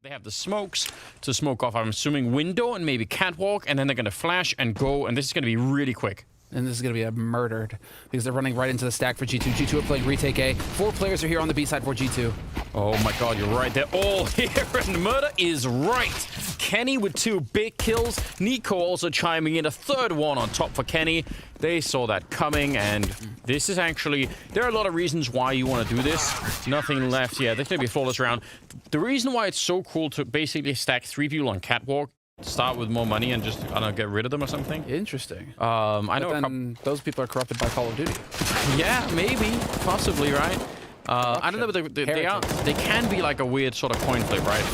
They have the smokes to smoke off, I'm assuming, window and maybe catwalk, and then they're going to flash and go, and this is going to be really quick. And this is going to be murdered because they're running right into the stack for G2. G2 are playing retake A. 4 players are here on the B side for G2. Oh my god, you're right. They're all here, and murder is right. Kenny with 2 big kills. niko also chiming in, a third one on top for Kenny. They saw that coming, and this is actually... There are a lot of reasons why you want to do this. Nothing left. Yeah, there's going to be a flawless round. The reason why it's so cool to basically stack 3 people on catwalk, start with more money and just, I don't know, get rid of them or something. Interesting. I know then those people are corrupted by Call of Duty. Yeah, maybe. Possibly, right? I don't know, but they can be like a weird sort of coin flip, right?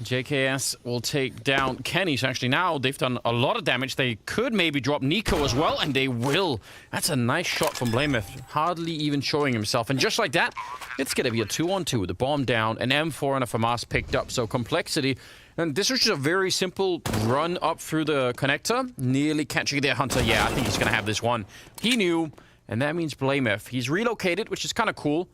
JKS will take down Kenny. So actually now they've done a lot of damage. They could maybe drop niko as well, and they will. That's a nice shot from Blameth. Hardly even showing himself. And just like that, it's going to be a 2-on-2. The bomb down, an M4 and a FAMAS picked up. So complexity. And this was just a very simple run up through the connector. Nearly catching their hunter. Yeah, I think he's going to have this one. He knew, and that means Blameth. He's relocated, which is kind of cool.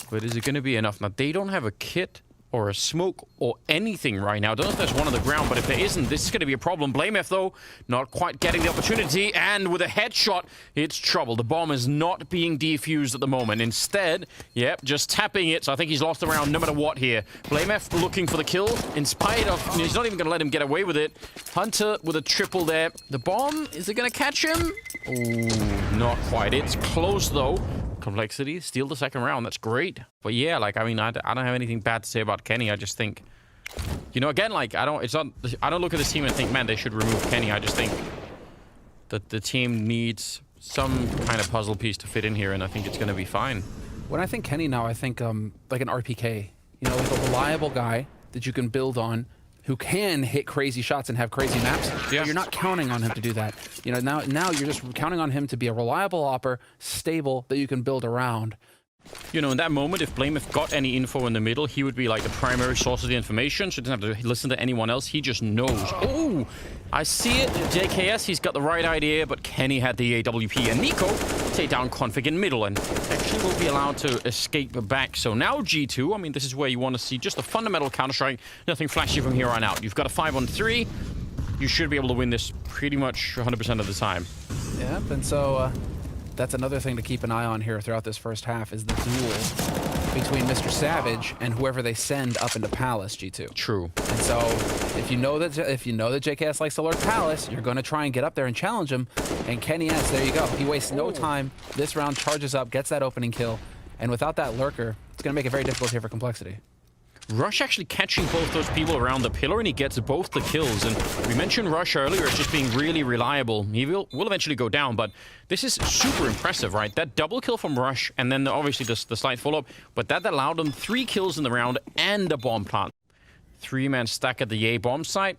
But is it going to be enough? Now, they don't have a kit or a smoke or anything right now. I don't know if there's one on the ground, but if there isn't, this is going to be a problem. Blameth, though, not quite getting the opportunity, and with a headshot, it's trouble. The bomb is not being defused at the moment. Instead, yep, just tapping it, so I think he's lost the round no matter what here. Blameth looking for the kill, in spite of... He's not even going to let him get away with it. Hunter with a triple there. The bomb, is it going to catch him? Ooh, not quite. It's close, though. Complexity, steal the second round. That's great. But yeah, like, I mean, I don't have anything bad to say about Kenny. I just think, you know, again, like, I don't look at this team and think, man, they should remove Kenny. I just think that the team needs some kind of puzzle piece to fit in here, and I think it's going to be fine. When I think Kenny now, I think like an RPK. You know, like a reliable guy that you can build on, who can hit crazy shots and have crazy maps. Yeah. But you're not counting on him to do that. You know, now you're just counting on him to be a reliable opper, stable, that you can build around. You know, in that moment, if Blameth got any info in the middle, he would be like the primary source of the information, so he doesn't have to listen to anyone else. He just knows. Oh, I see it. JKS, he's got the right idea, but Kenny had the AWP. And niko take down config in middle, and actually will be allowed to escape back. So now G2, I mean, this is where you want to see just a fundamental Counter-Strike. Nothing flashy from here on out. You've got a 5-on-3. You should be able to win this pretty much 100% of the time. Yep, and so... that's another thing to keep an eye on here throughout this first half, is the duel between Mr. Savage and whoever they send up into Palace, G2. True. And so if you know that JKS likes to lurk Palace, you're going to try and get up there and challenge him. And Kenny S, there you go. He wastes no time. This round charges up, gets that opening kill. And without that lurker, it's going to make it very difficult here for Complexity. Rush actually catching both those people around the pillar, and he gets both the kills. And we mentioned Rush earlier as just being really reliable. He will eventually go down, but this is super impressive, right? That double kill from Rush, and then obviously the slight follow-up, but that allowed them 3 kills in the round and a bomb plant. 3-man stack at the A bomb site.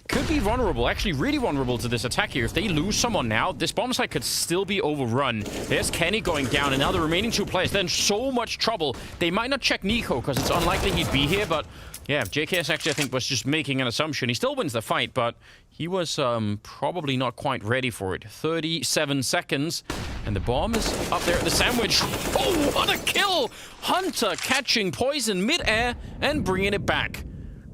Could be vulnerable, actually really vulnerable to this attack here. If they lose someone now, this bomb site could still be overrun. There's Kenny going down, and now the remaining 2 players, they're in so much trouble. They might not check niko, because it's unlikely he'd be here, but yeah, JKS actually, I think, was just making an assumption. He still wins the fight, but he was probably not quite ready for it. 37 seconds, and the bomb is up there at the sandwich. Oh, what a kill! Hunter catching poison mid-air and bringing it back.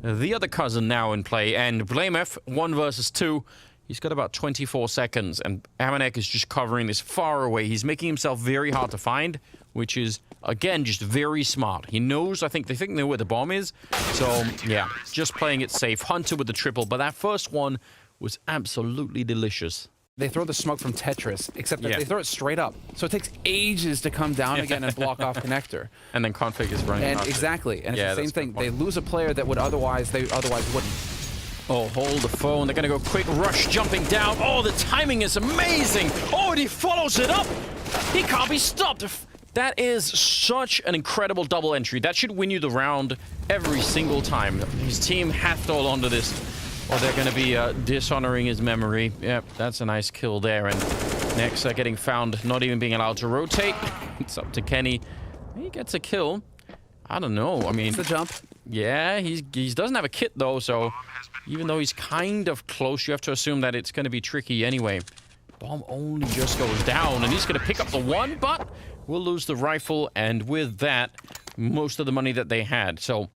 The other cousin now in play, and Blameth, 1 versus 2. He's got about 24 seconds, and Amanek is just covering this far away. He's making himself very hard to find, which is, again, just very smart. He knows, they think they know where the bomb is. So, yeah, just playing it safe. Hunter with the triple, but that first one was absolutely delicious. They throw the smoke from Tetris, except that they throw it straight up. So it takes ages to come down again and block off connector. And then config is running. And exactly. And it's the same thing. They lose a player that would otherwise wouldn't. Oh, hold the phone. They're going to go quick rush, jumping down. Oh, the timing is amazing. Oh, and he follows it up. He can't be stopped. That is such an incredible double entry. That should win you the round every single time. His team has to hold on to this, or they're going to be dishonoring his memory. Yep, that's a nice kill there. And next, they're getting found, not even being allowed to rotate. It's up to Kenny. He gets a kill. I don't know. I mean, it's the jump. Yeah, he doesn't have a kit, though, so even though he's kind of close, you have to assume that it's going to be tricky anyway. Bomb only just goes down, and he's going to pick up the 1, but we'll lose the rifle, and with that, most of the money that they had. So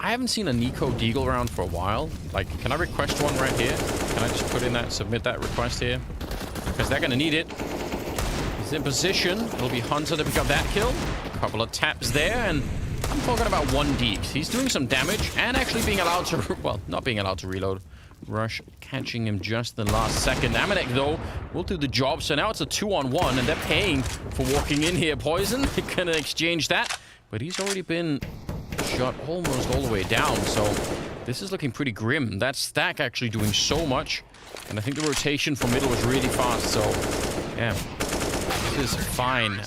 I haven't seen a niko deagle round for a while. Like, can I request one right here? Can I just put in that, submit that request here? Because they're gonna need it. He's in position. It'll be Hunter to pick up that kill. A couple of taps there, and I'm talking about 1 deeks. He's doing some damage and actually being allowed to, well, not being allowed to reload. Rush catching him just the last second. Amanek, though, will do the job. So now it's a 2-on-1, and they're paying for walking in here. Poison, they're gonna exchange that. But he's already been shot almost all the way down, so this is looking pretty grim. That stack actually doing so much, and I think the rotation from middle was really fast, so yeah, this is fine.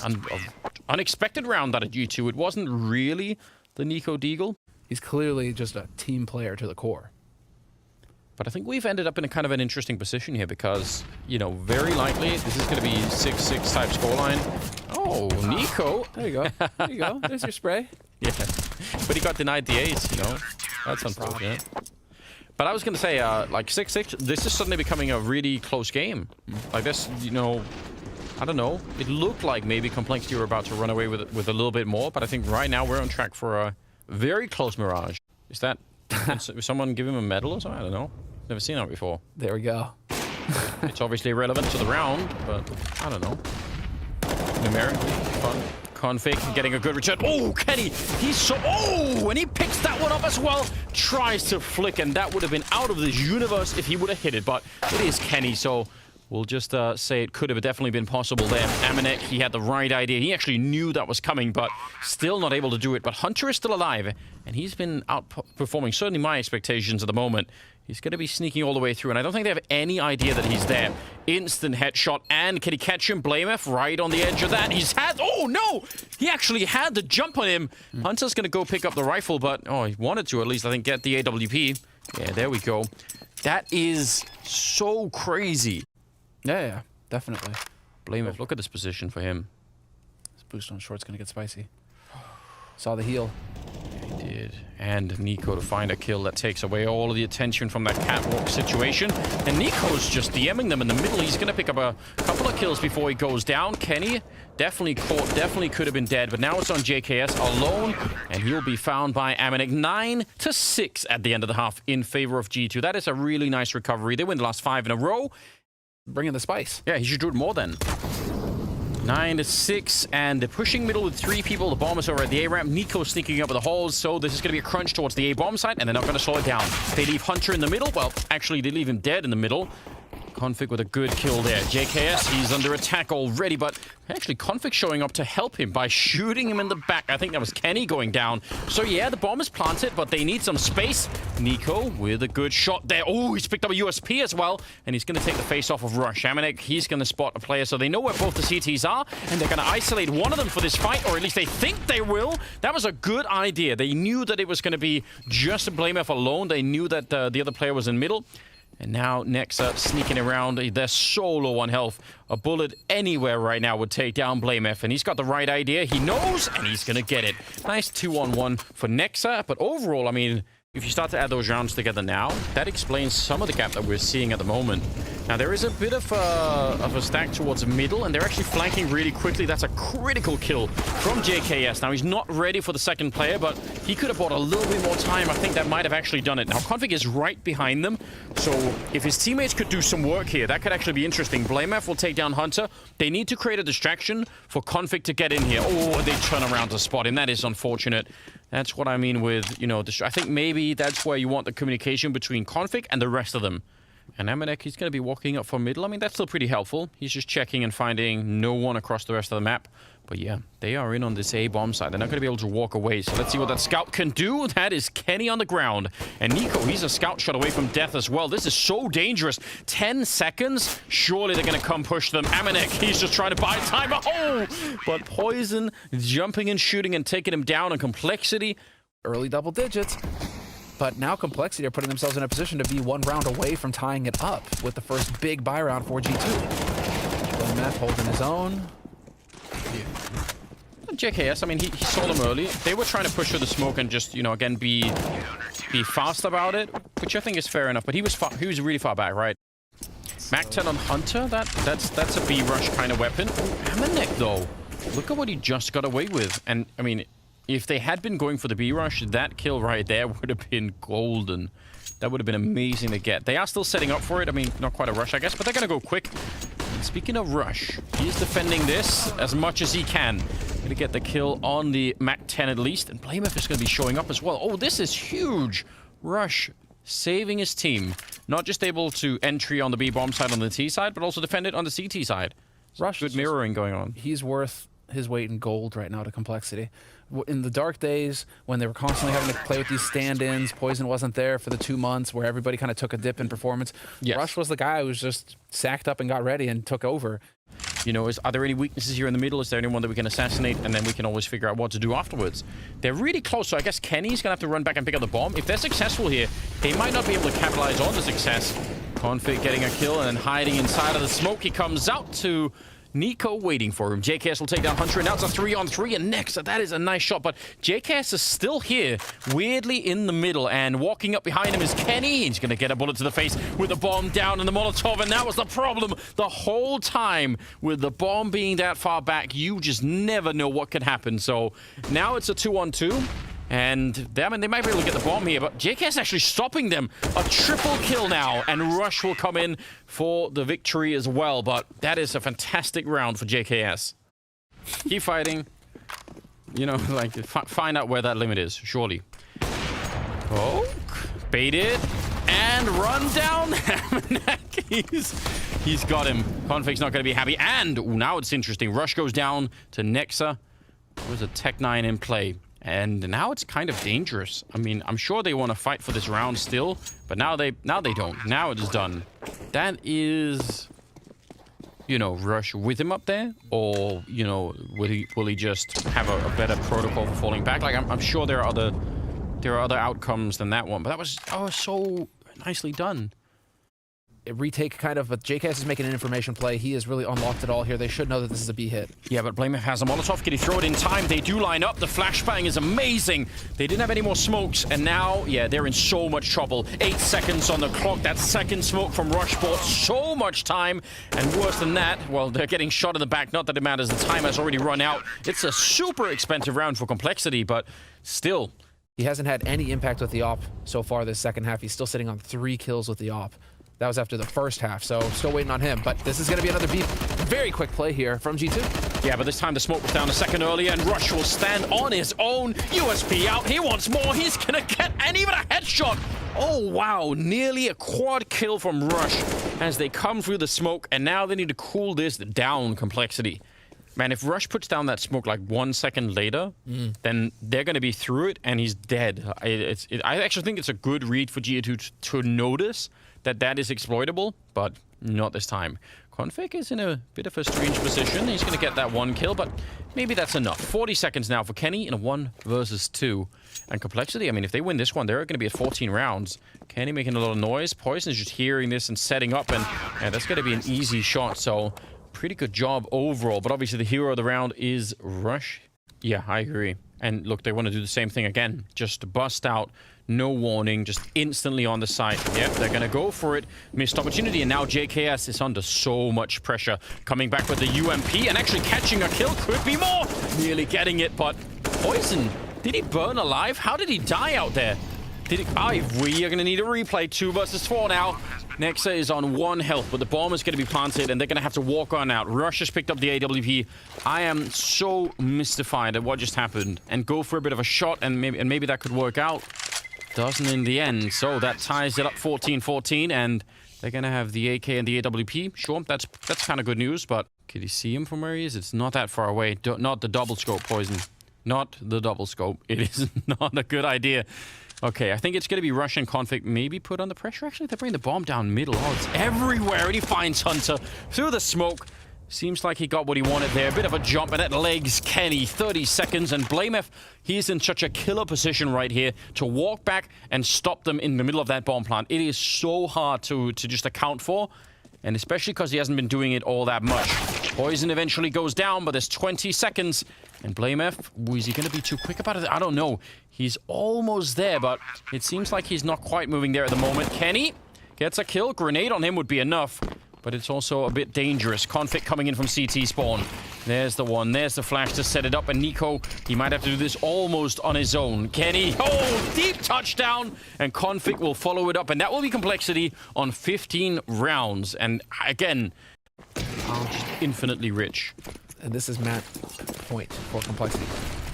Unexpected round out of G2. It wasn't really the niko deagle. He's clearly just a team player to the core. But I think we've ended up in a kind of an interesting position here because, you know, very likely this is going to be 6-6 type scoreline. Oh, niko. There you go. There you go. There's your spray. Yeah, but he got denied the ace, you know. That's unfortunate. But I was going to say, like 6-6, this is suddenly becoming a really close game. Like this, you know, I don't know. It looked like maybe Complexity were about to run away with a little bit more, but I think right now we're on track for a very close mirage. Is that... someone give him a medal or something? I don't know. Never seen that before. There we go. It's obviously relevant to the round, but I don't know. Numerically, fun. Config getting a good return. Oh, Kenny! He's so... Oh! And he picks that one up as well. Tries to flick, and that would have been out of this universe if he would have hit it, but it is Kenny, so... We'll just say it could have definitely been possible there. Amanek, he had the right idea. He actually knew that was coming, but still not able to do it. But Hunter is still alive, and he's been outperforming certainly my expectations at the moment. He's going to be sneaking all the way through, and I don't think they have any idea that he's there. Instant headshot, and can he catch him? Blamef right on the edge of that. He's had... Oh, no! He actually had the jump on him. Hunter's going to go pick up the rifle, but... Oh, he wanted to at least, I think, get the AWP. Yeah, there we go. That is so crazy. Yeah, definitely. Blamef, look at this position for him. This boost on short's gonna get spicy. Saw the heal. Yeah, he did. And niko to find a kill that takes away all of the attention from that catwalk situation. And niko's just DMing them in the middle. He's gonna pick up a couple of kills before he goes down. Kenny definitely caught, definitely could have been dead, but now it's on JKS alone, and he'll be found by Amanek. 9-6 at the end of the half in favor of G2. That is a really nice recovery. They win the last 5 in a row. Bring in the spice. Yeah, he should do it more then. 9-6, and they're pushing middle with 3 people. The bomb is over at the A ramp. niko sneaking up with the holes, so this is going to be a crunch towards the A bomb site, and they're not going to slow it down. They leave Hunter in the middle. Well, actually, they leave him dead in the middle. Config with a good kill there. JKS, he's under attack already, but actually Config showing up to help him by shooting him in the back. I think that was Kenny going down. So yeah, the bomb is planted, but they need some space. niko with a good shot there. Oh, he's picked up a USP as well, and he's going to take the face off of Rush. Amanek, he's going to spot a player, so they know where both the CTs are, and they're going to isolate one of them for this fight, or at least they think they will. That was a good idea. They knew that it was going to be just Blamef alone. They knew that the other player was in middle. And now Nexa sneaking around. They're so low on health. A bullet anywhere right now would take down Blamef, and he's got the right idea. He knows, and he's going to get it. Nice 2-on-1 for Nexa. But overall, I mean, if you start to add those rounds together now, that explains some of the gap that we're seeing at the moment. Now, there is a bit of a stack towards the middle, and they're actually flanking really quickly. That's a critical kill from JKS. Now, he's not ready for the second player, but he could have bought a little bit more time. I think that might have actually done it. Now, Config is right behind them, so if his teammates could do some work here, that could actually be interesting. Blamef will take down Hunter. They need to create a distraction for Config to get in here. Oh, they turn around to spot him. That is unfortunate. That's what I mean with, you know, I think maybe that's where you want the communication between Config and the rest of them. And Amanek, he's going to be walking up for middle. I mean, that's still pretty helpful. He's just checking and finding no one across the rest of the map. But yeah, they are in on this A bomb side. They're not going to be able to walk away. So let's see what that scout can do. That is Kenny on the ground. And niko, he's a scout shot away from death as well. This is so dangerous. 10 seconds. Surely they're going to come push them. Amanek, he's just trying to buy time. Oh! But Poison jumping and shooting and taking him down in Complexity. Early double digits. But now Complexity are putting themselves in a position to be 1 round away from tying it up with the first big buy round for G2. Blamef holding his own. JKS, I mean, he saw them early. They were trying to push through the smoke and just, you know, again, be fast about it, which I think is fair enough. But he was really far back, right? Mac 10 on Hunter, that's a B rush kind of weapon. Amanek, though, look at what he just got away with. And, I mean, If they had been going for the B rush, that kill right there would have been golden. That would have been amazing to get. They are still setting up for it. I mean, not quite a rush, I guess, but they're going to go quick. And speaking of rush, he's defending this as much as he can. Going to get the kill on the Mac 10 at least. And blameF is going to be showing up as well. Oh, this is huge. Rush saving his team. Not just able to entry on the B bomb side on the T side, but also defend it on the CT side. Rush, good mirroring going on. He's worth his weight in gold right now to Complexity. In the dark days, when they were constantly having to play with these stand-ins, Poison wasn't there for the 2 months where everybody kind of took a dip in performance. Yes. Rush was the guy who was just sacked up and got ready and took over. You know, are there any weaknesses here in the middle? Is there anyone that we can assassinate? And then we can always figure out what to do afterwards. They're really close, so I guess Kenny's going to have to run back and pick up the bomb. If they're successful here, they might not be able to capitalize on the success. Config getting a kill and then hiding inside of the smoke. He comes out to niko waiting for him. JKS will take down Hunter, and now it's a 3-on-3, and next, that is a nice shot, but JKS is still here, weirdly in the middle, and walking up behind him is Kenny. He's going to get a bullet to the face with the bomb down and the Molotov, and that was the problem the whole time. With the bomb being that far back, you just never know what could happen, so now it's a 2-on-2. And they might be able to get the bomb here, but JKS actually stopping them. A triple kill now, and Rush will come in for the victory as well. But that is a fantastic round for JKS. Keep fighting. You know, like, find out where that limit is, surely. Poke, baited, and run down. He's got him. Config's not going to be happy. And now it's interesting. Rush goes down to Nexa. There's a Tech 9 in play. And now it's kind of dangerous. I mean, I'm sure they want to fight for this round still, but now they don't. Now it is done. That is, you know, Rush with him up there, or you know, will he just have a better protocol for falling back? Like I'm sure there are other outcomes than that one, but that was so nicely done. Retake kind of, but JKS is making an information play. He has really unlocked it all here. They should know that this is a B hit. Yeah, but blameF has a Molotov. Can he throw it in time? They do line up. The flashbang is amazing. They didn't have any more smokes, and now, yeah, they're in so much trouble. 8 seconds on the clock. That second smoke from Rush bought so much time, and worse than that, well, they're getting shot in the back. Not that it matters. The time has already run out. It's a super expensive round for Complexity, but still. He hasn't had any impact with the op so far this second half. He's still sitting on 3 kills with the op. That was after the first half, so still waiting on him. But this is going to be another very quick play here from G2. Yeah, but this time the smoke was down a second earlier, and Rush will stand on his own. USP out. He wants more. He's going to get, and even a headshot. Oh, wow. Nearly a quad kill from Rush as they come through the smoke, and now they need to cool this down, Complexity. Man, if Rush puts down that smoke like 1 second later, then they're going to be through it, and he's dead. I actually think it's a good read for G2 to notice that is exploitable, but not this time. Config is in a bit of a strange position. He's going to get that 1 kill, but maybe that's enough. 40 seconds now for Kenny in a 1 versus 2. And Complexity, I mean, if they win this one, they're going to be at 14 rounds. Kenny making a lot of noise. Poison is just hearing this and setting up, and yeah, that's going to be an easy shot, so pretty good job overall. But obviously the hero of the round is Rush. Yeah, I agree. And look, they want to do the same thing again. Just bust out, no warning, just instantly on the side. Yep, they're going to go for it. Missed opportunity, and now JKS is under so much pressure. Coming back with the UMP and actually catching a kill. Could be more. Nearly getting it, but Poison, did he burn alive? How did he die out there? We are going to need a replay. 2 versus 4 now. Nexa is on 1 health, but the bomb is going to be planted, and they're going to have to walk on out. Rush has picked up the AWP. I am so mystified at what just happened. And go for a bit of a shot, and maybe that could work out. Doesn't in the end. So that ties it up 14-14, and they're going to have the AK and the AWP. Sure, that's kind of good news, but can you see him from where he is? It's not that far away. Not the double scope, Poison. Not the double scope. It is not a good idea. Okay, I think it's going to be Rush and Config maybe put under pressure. Actually, they're bringing the bomb down middle. Oh, it's everywhere. And he finds Hunter through the smoke. Seems like he got what he wanted there. A bit of a jump, and that legs Kenny. 30 seconds, and blameF, he's in such a killer position right here to walk back and stop them in the middle of that bomb plant. It is so hard to just account for, and especially because he hasn't been doing it all that much. Poison eventually goes down, but there's 20 seconds. And blameF, is he going to be too quick about it? I don't know. He's almost there, but it seems like he's not quite moving there at the moment. Kenny gets a kill. Grenade on him would be enough, but it's also a bit dangerous. Config coming in from CT spawn. There's the one. There's the flash to set it up. And niko, he might have to do this almost on his own. Kenny, oh, deep touchdown. And Config will follow it up. And that will be complexity on 15 rounds. And again, just infinitely rich. And this is map point for complexity.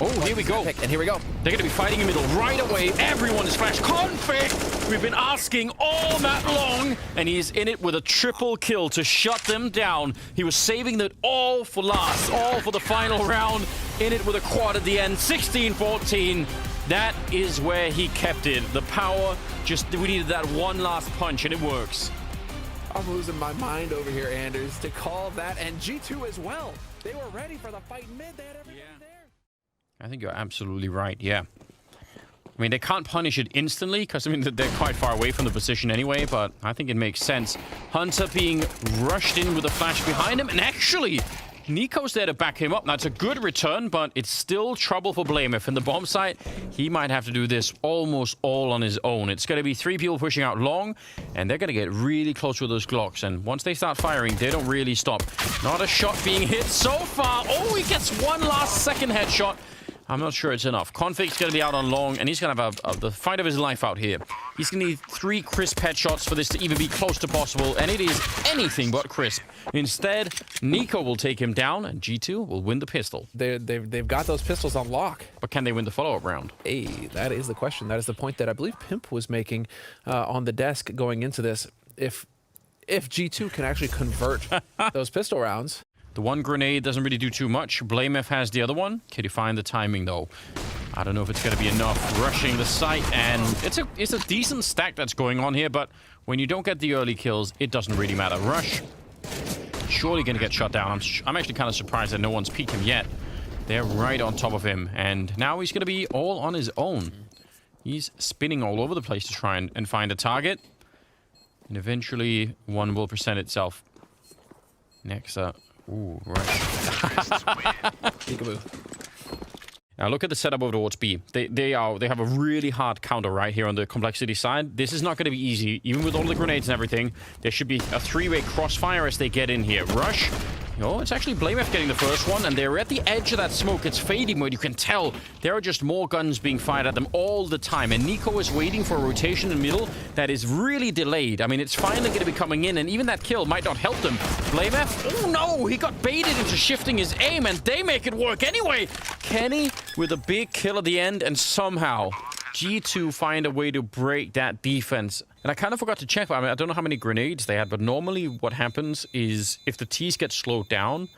Oh, here we go. And here we go. They're going to be fighting in the middle right away. Everyone is flash. Config! We've been asking all map long, and he's in it with a triple kill to shut them down. He was saving that all for last, all for the final round. In it with a quad at the end, 16-14. That is where he kept it. The power, just we needed that one last punch, and it works. I'm losing my mind over here, Anders, to call that, and G2 as well. They were ready for the fight in mid. They had everything there. I think you're absolutely right, yeah. I mean, they can't punish it instantly, because, I mean, they're quite far away from the position anyway, but I think it makes sense. Hunter being rushed in with a flash behind him, and actually, niko's there to back him up. Now, it's a good return, but it's still trouble for blameF. In the bomb site, he might have to do this almost all on his own. It's going to be 3 people pushing out long, and they're going to get really close with those Glocks. And once they start firing, they don't really stop. Not a shot being hit so far. Oh, he gets one last second headshot. I'm not sure it's enough. Config's going to be out on long, and he's going to have the fight of his life out here. He's going to need 3 crisp headshots for this to even be close to possible, and it is anything but crisp. Instead, niko will take him down, and G2 will win the pistol. They've got those pistols on lock. But can they win the follow-up round? Hey, that is the question. That is the point that I believe Pimp was making on the desk going into this. If G2 can actually convert those pistol rounds... The one grenade doesn't really do too much. blameF has the other one. Can you find the timing, though? I don't know if it's going to be enough. Rushing the site, and it's a decent stack that's going on here, but when you don't get the early kills, it doesn't really matter. Rush, surely going to get shut down. I'm actually kind of surprised that no one's peeked him yet. They're right on top of him, and now he's going to be all on his own. He's spinning all over the place to try and find a target, and eventually one will present itself. Next up. Ooh, right. Peekaboo. Now look at the setup over towards B. They have a really hard counter right here on the complexity side. This is not going to be easy, even with all the grenades and everything. There should be a 3-way crossfire as they get in here. Rush. Oh, it's actually blameF getting the first one, and they're at the edge of that smoke. It's fading where you can tell there are just more guns being fired at them all the time. And niko is waiting for a rotation in the middle that is really delayed. I mean, it's finally going to be coming in, and even that kill might not help them. blameF, oh no, he got baited into shifting his aim, and they make it work anyway. Kenny with a big kill at the end, and somehow G2 find a way to break that defense. And I kind of forgot to check. I mean, I don't know how many grenades they had, but normally what happens is if the T's get slowed down,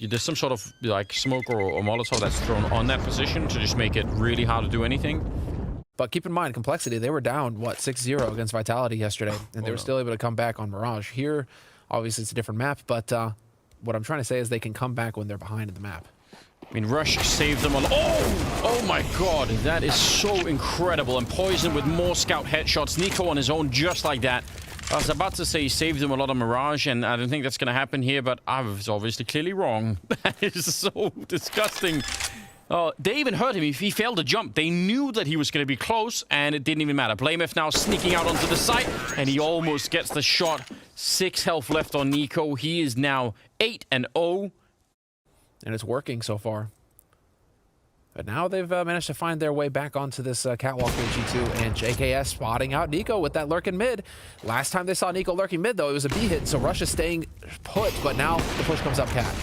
there's some sort of like smoke or Molotov that's thrown on that position to just make it really hard to do anything. But keep in mind, complexity, they were down, what, 6-0 against Vitality yesterday, and they were still able to come back on Mirage. Here, obviously, it's a different map, but what I'm trying to say is they can come back when they're behind in the map. I mean, Rush saved them on... Oh my god, that is so incredible. And Poison with more scout headshots. niko on his own, just like that. I was about to say he saved them a lot of Mirage, and I don't think that's going to happen here, but I was obviously clearly wrong. That is so disgusting. They even hurt him if he failed to jump. They knew that he was going to be close, and it didn't even matter. blameF now sneaking out onto the site, and he almost gets the shot. 6 health left on niko. He is now 8-0. And it's working so far. But now they've managed to find their way back onto this catwalk with G2, and JKS spotting out niko with that lurk in mid. Last time they saw niko lurking mid, though, it was a B hit, so Rush is staying put, but now the push comes up cat.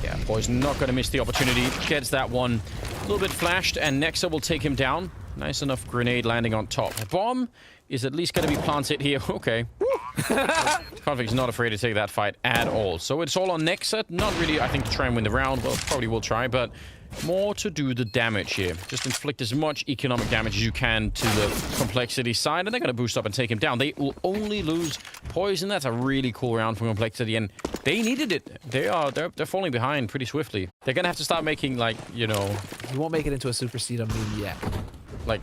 Yeah, Poison not going to miss the opportunity. Gets that one a little bit flashed, and Nexa will take him down. Nice enough grenade landing on top. The bomb is at least going to be planted here. Okay. Config's not afraid to take that fight at all. So it's all on Nexa. Not really, I think, to try and win the round. Well, probably will try, but more to do the damage here. Just inflict as much economic damage as you can to the complexity side, and they're going to boost up and take him down. They will only lose Poison. That's a really cool round from complexity, and they needed it. They're falling behind pretty swiftly. They're going to have to start making, like, you know... You won't make it into a Super Seed meme yet. Like,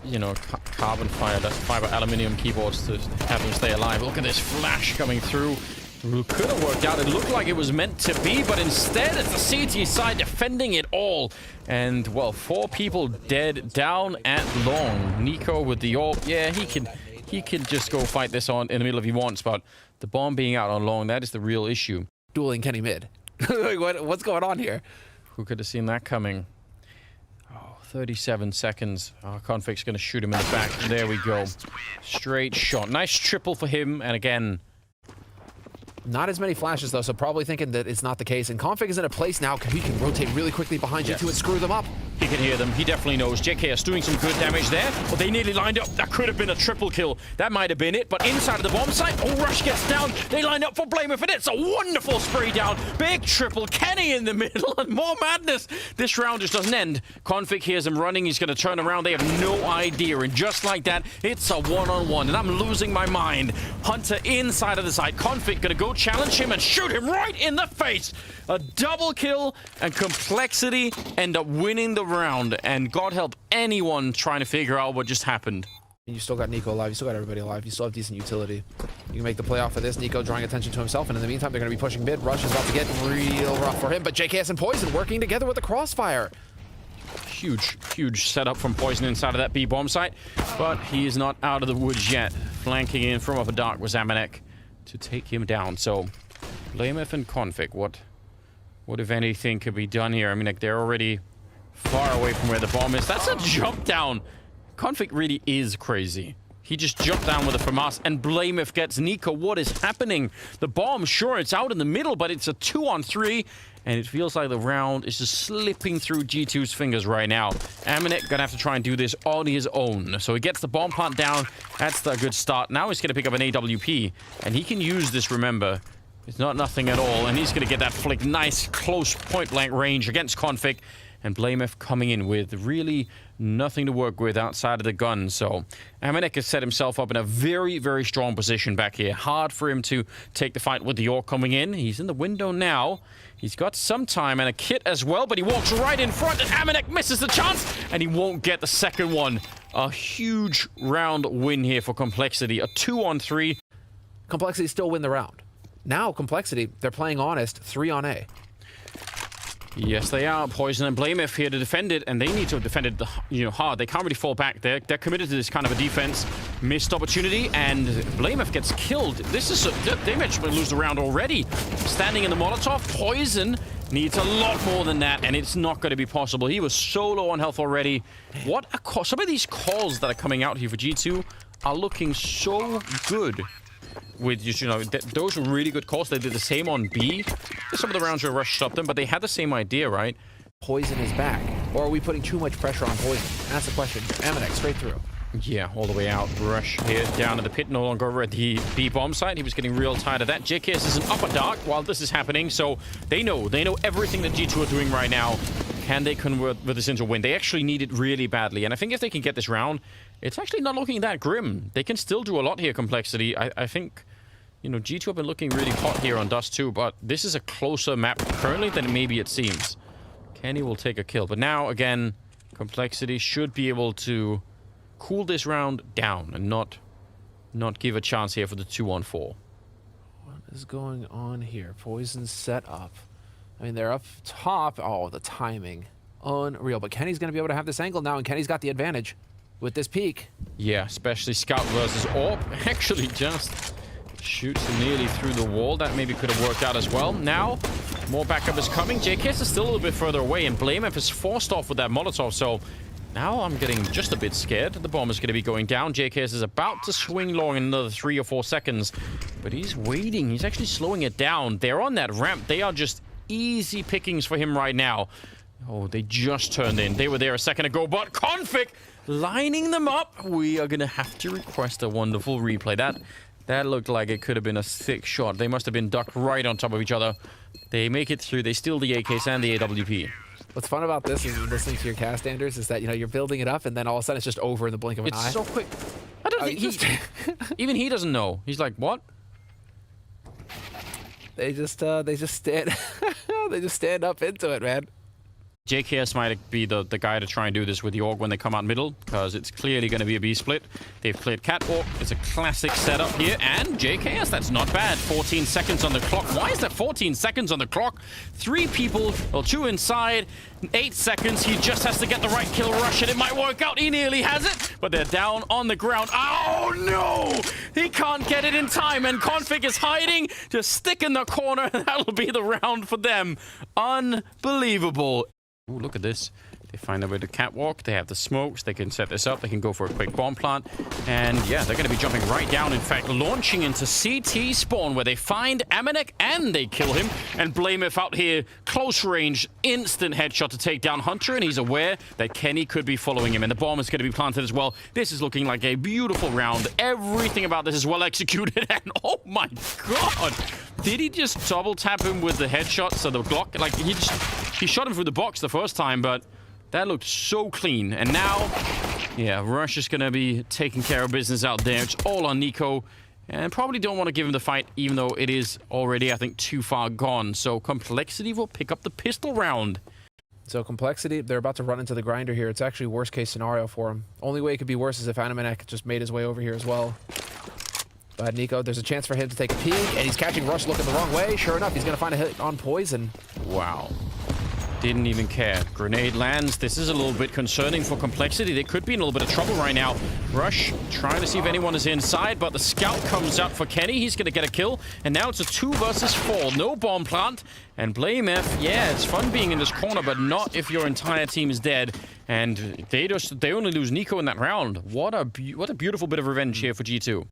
you know, carbon fiber aluminium keyboards to have them stay alive. Look at this flash coming through. Could have worked out. It looked like it was meant to be, but instead it's the CT side defending it all. And, well, 4 people dead down at long. niko with the AWP. Yeah, he can just go fight this on in the middle if he wants, but the bomb being out on long, that is the real issue. Dueling Kenny mid. Like, what's going on here? Who could have seen that coming? 37 seconds. Oh, Config's going to shoot him in the back. There we go. Straight shot. Nice triple for him. And again... Not as many flashes, though, so probably thinking that it's not the case. And Config is in a place now he can rotate really quickly behind G2 and screw them up. He can hear them. He definitely knows. JKS doing some good damage there. But they nearly lined up. That could have been a triple kill. That might have been it. But inside of the bomb site, Rush gets down. They line up for Blamer, and it's a wonderful spray down. Big triple. Kenny in the middle and more madness. This round just doesn't end. Config hears him running. He's going to turn around. They have no idea. And just like that, it's a one-on-one. And I'm losing my mind. Hunter inside of the site. Config going to go challenge him and shoot him right in the face. A double kill, and Complexity end up winning the round. And God help anyone trying to figure out what just happened. You still got niko alive. You still got everybody alive. You still have decent utility. You can make the play off of this. niko drawing attention to himself. And in the meantime, they're going to be pushing mid. Rush is about to get real rough for him. But JKS and Poison working together with the crossfire. Huge setup from Poison inside of that B bomb site. But he is not out of the woods yet. Flanking in from upper dark was Amanek to take him down. So, Blamef and Config, what if anything could be done here? I mean, like, they're already far away from where the bomb is. That's a jump down. Config really is crazy. He just jumped down with a FAMAS, and Blamef gets niko. What is happening? The bomb, sure, it's out in the middle, but it's a 2-on-3, and it feels like the round is just slipping through G2's fingers right now. Amanek gonna have to try and do this on his own. So he gets the bomb plant down. That's the good start. Now he's gonna pick up an AWP, and he can use this, remember. It's not nothing at all, and he's gonna get that flick. Nice, close, point-blank range against Config. And Blamef coming in with really nothing to work with outside of the gun. So Amanek has set himself up in a very, very strong position back here. Hard for him to take the fight with the Orc coming in. He's in the window now. He's got some time and a kit as well, but he walks right in front, and Amanek misses the chance, and he won't get the second one. A huge round win here for Complexity. A 2-on-3. Complexity still win the round. Now, Complexity, they're playing honest, 3-on-A. Yes, they are. Poison and Blamef here to defend it, and they need to defend it, hard. They can't really fall back. They're committed to this kind of a defense. Missed opportunity, and Blamef gets killed. This is they may lose the round already. Standing in the Molotov, Poison needs a lot more than that, and it's not going to be possible. He was so low on health already. What a call. Some of these calls that are coming out here for G2 are looking so good. With, those were really good calls. They did the same on B. Some of the rounds were rushed up them, but they had the same idea, right? Poison is back. Or are we putting too much pressure on Poison? That's the question. Amanek, straight through. Yeah, all the way out. Rush here down to the pit, no longer over at the B bomb site. He was getting real tired of that. JKS is in upper dark while this is happening, so they know everything that G2 are doing right now. Can they convert this into a win? They actually need it really badly, and I think if they can get this round, it's actually not looking that grim. They can still do a lot here, Complexity. I think, G2 have been looking really hot here on Dust 2, but this is a closer map currently than maybe it seems. Kenny will take a kill, but now, again, Complexity should be able to cool this round down and not give a chance here for the 2-on-4. What is going on here? Poison set up. I mean, they're up top. Oh, the timing. Unreal. But Kenny's going to be able to have this angle now, and Kenny's got the advantage with this peek. Yeah, especially Scout versus Orb. Actually just shoots him nearly through the wall. That maybe could have worked out as well. Now, more backup is coming. JKS is still a little bit further away, and Blamef is forced off with that Molotov, so now I'm getting just a bit scared. The bomb is going to be going down. JKS is about to swing long in another 3 or 4 seconds, but he's waiting. He's actually slowing it down. They're on that ramp. They are just easy pickings for him right now. Oh, they just turned in. They were there a second ago, but Config lining them up. We are going to have to request a wonderful replay. That looked like it could have been a sick shot. They must have been ducked right on top of each other. They make it through. They steal the AKs and the AWP. What's fun about this is listening to your cast standards is that, you're building it up, and then all of a sudden it's just over in the blink of an eye. It's so quick. I don't think even he doesn't know. He's like, what? They just stand they just stand up into it, man. JKS might be the guy to try and do this with the Org when they come out middle, because it's clearly going to be a B split. They've cleared Catwalk. It's a classic setup here, and JKS, that's not bad. 14 seconds on the clock. Why is there 14 seconds on the clock? 3 people, well, 2 inside, 8 seconds. He just has to get the right kill rush, and it might work out. He nearly has it, but they're down on the ground. Oh, no! He can't get it in time, and Config is hiding. Just stick in the corner, and that'll be the round for them. Unbelievable. Ooh, look at this. They find a way to catwalk. They have the smokes. They can set this up. They can go for a quick bomb plant. And yeah, they're going to be jumping right down. In fact, launching into CT spawn where they find Amanek and they kill him. And Blameth out here, close range, instant headshot to take down Hunter. And he's aware that Kenny could be following him. And the bomb is going to be planted as well. This is looking like a beautiful round. Everything about this is well executed. And oh my god! Did he just double tap him with the headshot? So the Glock, like he shot him through the box the first time, but that looked so clean. And now, yeah, Rush is going to be taking care of business out there. It's all on niko. And probably don't want to give him the fight, even though it is already, I think, too far gone. So Complexity will pick up the pistol round. So Complexity, they're about to run into the grinder here. It's actually worst case scenario for him. Only way it could be worse is if Amanek just made his way over here as well. But niko, there's a chance for him to take a peek, and he's catching Rush looking the wrong way. Sure enough, he's going to find a hit on Poison. Wow. Didn't even care. Grenade lands. This is a little bit concerning for Complexity. They could be in a little bit of trouble right now. Rush trying to see if anyone is inside, but the scout comes out for Kenny. He's going to get a kill. And now it's a 2 versus 4. No bomb plant. And Blameth, yeah, it's fun being in this corner, but not if your entire team is dead. And they only lose niko in that round. What a beautiful bit of revenge here for G2.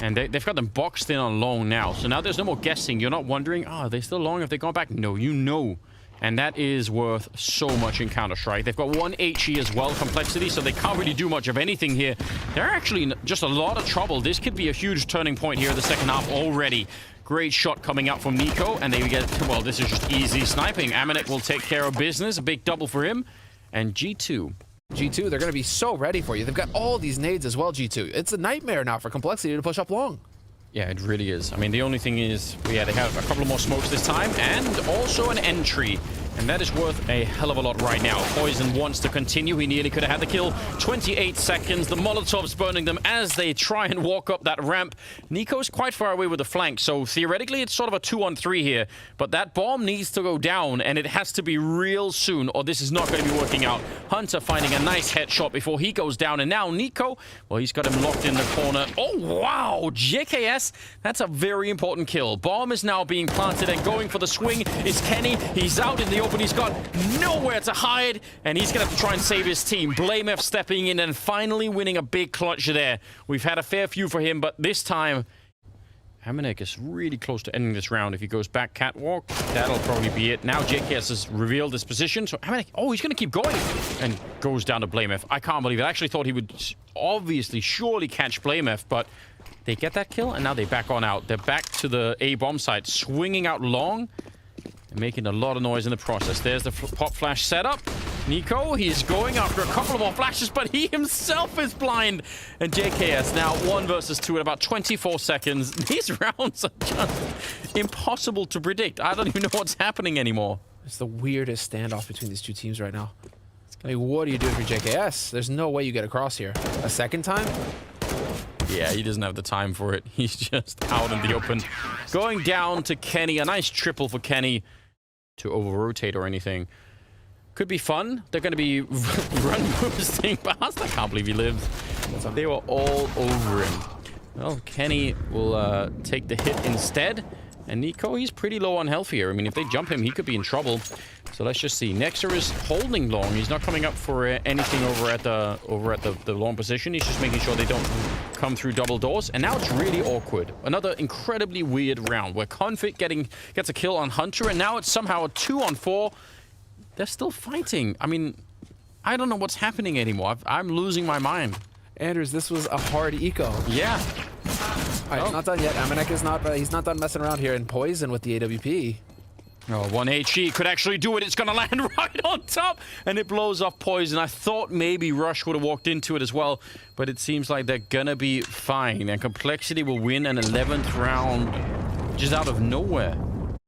And they've got them boxed in on long now. So now there's no more guessing. You're not wondering, are they still long? Have they gone back? No, you know. And that is worth so much in Counter-Strike. They've got 1 HE as well, Complexity, so they can't really do much of anything here. They're actually in just a lot of trouble. This could be a huge turning point here in the second half already. Great shot coming out from niko, and they get, well, this is just easy sniping. Amanek will take care of business. A big double for him. And G2, they're going to be so ready for you. They've got all these nades as well, G2. It's a nightmare now for Complexity to push up long. Yeah, it really is. I mean, the only thing is, yeah, they have a couple more smokes this time, and also an entry. And that is worth a hell of a lot right now. Poison wants to continue. He nearly could have had the kill. 28 seconds. The Molotov's burning them as they try and walk up that ramp. niko's quite far away with the flank, so theoretically it's sort of a 2-on-3 here. But that bomb needs to go down, and it has to be real soon, or this is not going to be working out. Hunter finding a nice headshot before he goes down, and now niko, well, he's got him locked in the corner. Oh, wow! JKS, that's a very important kill. Bomb is now being planted, and going for the swing is Kenny. He's out in the open. He's got nowhere to hide, and he's going to have to try and save his team. Blameth stepping in and finally winning a big clutch there. We've had a fair few for him, but this time, Amanek is really close to ending this round. If he goes back catwalk, that'll probably be it. Now JKS has revealed his position, so Amanek, oh, he's going to keep going, and goes down to Blameth. I can't believe it. I actually thought he would obviously, surely catch Blameth, but they get that kill, and now they back on out. They're back to the A bomb site, swinging out long, making a lot of noise in the process. There's the pop flash setup. niko, he's going after a couple of more flashes, but he himself is blind. And JKS now 1 versus 2 in about 24 seconds. These rounds are just impossible to predict. I don't even know what's happening anymore. It's the weirdest standoff between these two teams right now. I mean, what are you doing for JKS? There's no way you get across here. A second time? Yeah, he doesn't have the time for it. He's just out in the open. Going down to Kenny. A nice triple for Kenny. To over-rotate or anything. Could be fun. They're going to be run boosting past. I can't believe he lived. They were all over him. Well, Kenny will take the hit instead. And niko, he's pretty low on health here. I mean, if they jump him, he could be in trouble. So let's just see. Nexer is holding long. He's not coming up for anything over at the long position. He's just making sure they don't come through double doors. And now it's really awkward. Another incredibly weird round where Config gets a kill on Hunter, and now it's somehow a 2-on-4. They're still fighting. I mean, I don't know what's happening anymore. I'm losing my mind. Anders, this was a hard eco. Yeah. All right, it's not done yet. Amanek is not. He's not done messing around here in Poison with the AWP. Oh, 1 HE could actually do it. It's going to land right on top, and it blows off Poison. I thought maybe Rush would have walked into it as well, but it seems like they're going to be fine. And Complexity will win an 11th round just out of nowhere.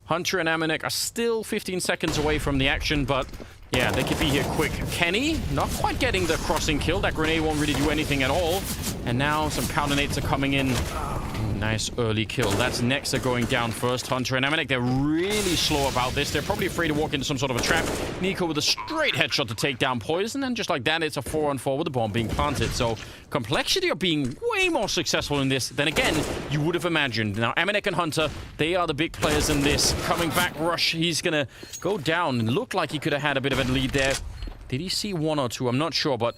Hunter and Amanek are still 15 seconds away from the action, but yeah, they could be here quick. Kenny, not quite getting the crossing kill. That grenade won't really do anything at all. And now some counter nades are coming in. Nice early kill. That's niko going down first. Hunter and MIBR, they're really slow about this. They're probably afraid to walk into some sort of a trap. niko with a straight headshot to take down Poison, and just like that, it's a 4-on-4 with the bomb being planted. So Complexity are being way more successful in this than, again, you would have imagined. Now, MIBR and Hunter, they are the big players in this. Coming back, Rush, he's going to go down. And looked like he could have had a bit of a lead there. Did he see one or two? I'm not sure, but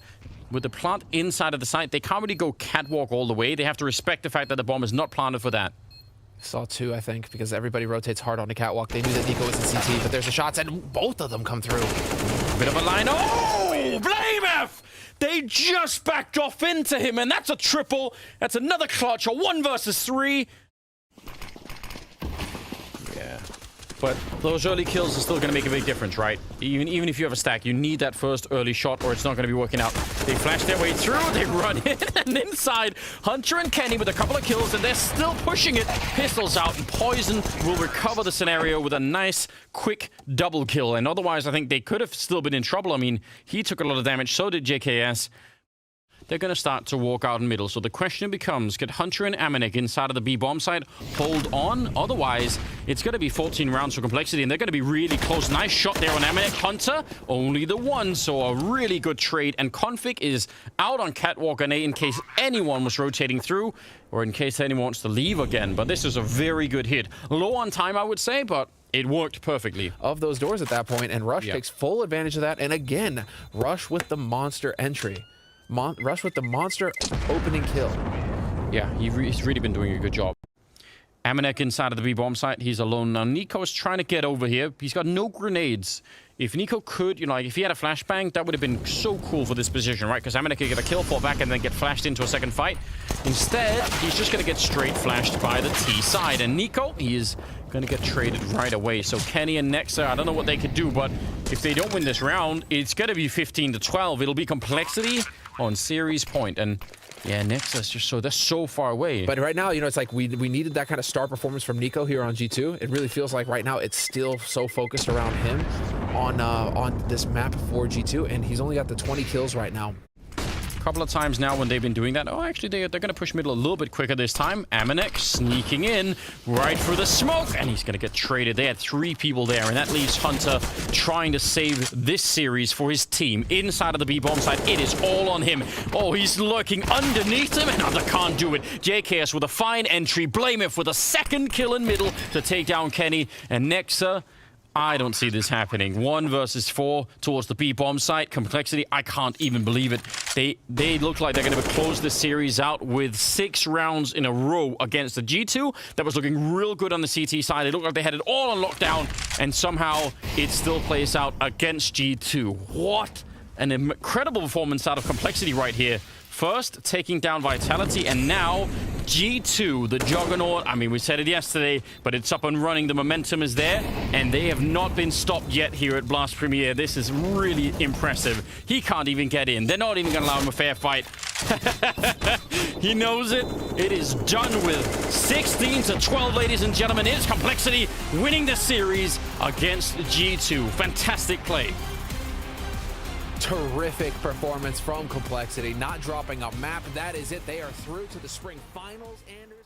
with the plant inside of the site, they can't really go catwalk all the way. They have to respect the fact that the bomb is not planted for that. Saw two, I think, because everybody rotates hard on the catwalk. They knew that niko was in CT, but there's the shots, and both of them come through. Bit of a line. Oh, blame F! They just backed off into him, and that's a triple. That's another clutch, a 1 versus 3. Yeah. But those early kills are still going to make a big difference, right? Even if you have a stack, you need that first early shot or it's not going to be working out. They flash their way through, they run in, and inside, Hunter and Kenny with a couple of kills, and they're still pushing it. Pistols out, and Poison will recover the scenario with a nice, quick double kill. And otherwise, I think they could have still been in trouble. I mean, he took a lot of damage, so did JKS. They're going to start to walk out in middle. So the question becomes, could Hunter and MIBR inside of the B bomb site hold on? Otherwise, it's going to be 14 rounds for Complexity, and they're going to be really close. Nice shot there on MIBR. Hunter, only the one, so a really good trade. And Config is out on Catwalk and A in case anyone was rotating through, or in case anyone wants to leave again. But this is a very good hit. Low on time, I would say, but it worked perfectly. Of those doors at that point, and Rush takes full advantage of that. And again, Rush with the monster entry. Rush with the monster opening kill. Yeah, he's really been doing a good job. MIBR inside of the B-bomb site. He's alone now. niko is trying to get over here. He's got no grenades. If niko could, you know, like if he had a flashbang, that would have been so cool for this position, right? Because MIBR could get a kill, fall back, and then get flashed into a second fight. Instead, he's just going to get straight flashed by the T side. And niko, he is going to get traded right away. So Kenny and Nexa, I don't know what they could do, but if they don't win this round, it's going to be 15-12. It'll be Complexity on series point. And yeah, Nexa's just they're so far away. But right now, you know, it's like we needed that kind of star performance from niko here on G2. It really feels like right now it's still so focused around him on this map for G2, and he's only got the 20 kills right now. Couple of times now when they've been doing that. Oh, actually, they're going to push middle a little bit quicker this time. MIBR sneaking in right through the smoke, and he's going to get traded. They had 3 people there, and that leaves Hunter trying to save this series for his team. Inside of the B-bomb site, it is all on him. Oh, he's lurking underneath him, and Hunter can't do it. JKS with a fine entry. Blame it with a second kill in middle to take down Kenny. And Nexa, I don't see this happening. 1 versus 4 towards the B-bomb site. Complexity, I can't even believe it. They look like they're going to close this series out with 6 rounds in a row against the G2. That was looking real good on the CT side. It looked like they had it all on lockdown, and somehow it still plays out against G2. What an incredible performance out of Complexity right here. First, taking down Vitality, and now G2, the juggernaut. I mean, we said it yesterday, but it's up and running. The momentum is there, and they have not been stopped yet here at Blast Premier. This is really impressive. He can't even get in. They're not even going to allow him a fair fight. He knows it. It is done with 16-12, ladies and gentlemen. It is Complexity winning the series against G2. Fantastic play. Terrific performance from Complexity, not dropping a map. That is it. They are through to the spring finals, Anders.